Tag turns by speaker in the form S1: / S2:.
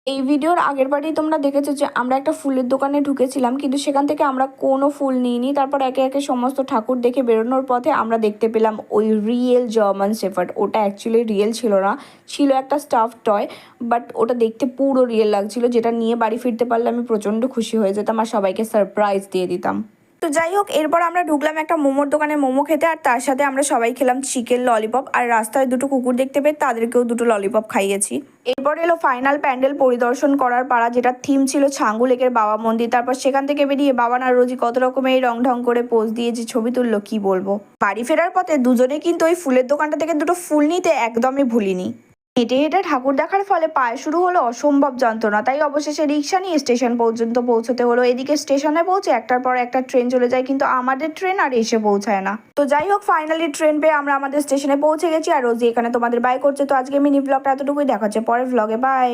S1: এই ভিডিওর আগের বারেই তোমরা দেখেছো যে আমরা একটা ফুলের দোকানে ঢুকেছিলাম, কিন্তু সেখান থেকে আমরা কোনো ফুল নিইনি। তারপর একে একে সমস্ত ঠাকুর দেখে বেরোনোর পথে আমরা দেখতে পেলাম ওই রিয়েল জার্মান শেফার্ড। ওটা অ্যাকচুয়ালি রিয়েল ছিল না, ছিল একটা স্টাফ টয়, বাট ওটা দেখতে পুরো রিয়েল লাগছিল, যেটা নিয়ে বাড়ি ফিরতে পারলে আমি প্রচণ্ড খুশি হয়ে যেতাম আর সবাইকে সারপ্রাইজ দিয়ে দিতাম। তো যাই হোক, এরপর আমরা ঢুকলাম একটা মোমোর দোকানে মোমো খেতে, আর তার সাথে আমরা সবাই খেলাম চিকেন ললিপপ, আর রাস্তায় দুটো কুকুর দেখতে পেয়ে তাদেরকেও দুটো ললিপপ খাইয়েছি। এরপর এলো ফাইনাল প্যান্ডেল পরিদর্শন করার পাড়া, যেটা থিম ছিল ছাঙ্গু লেকের বাবা মন্দির। তারপর সেখান থেকে বেরিয়ে বাবা আর রোজি কত রকমের রং ঢং করে পোজ দিয়ে যে ছবি তুললো কি বলবো। বাড়ি ফেরার পথে দুজনে কিন্তু ওই ফুলের দোকানটা থেকে দুটো ফুল নিতে একদমই ভুলিনি। হেঁটে হেঁটে ঠাকুর দেখার ফলে পায়ে শুরু হলো অসম্ভব যন্ত্রণা, তাই অবশেষে রিক্সা নিয়ে স্টেশন পর্যন্ত পৌঁছতে হলো। এদিকে স্টেশনে পৌঁছে একটার পর একটা ট্রেন চলে যায়, কিন্তু আমাদের ট্রেন আর এসে পৌঁছায় না। তো যাই হোক, ফাইনালি ট্রেন পেয়ে আমরা আমাদের স্টেশনে পৌঁছে গেছি, আর রোজি এখানে তোমাদের বাই করছে। তো আজকে মিনি ব্লগটা এতটুকুই, দেখা হচ্ছে পরের ব্লগে, বাই।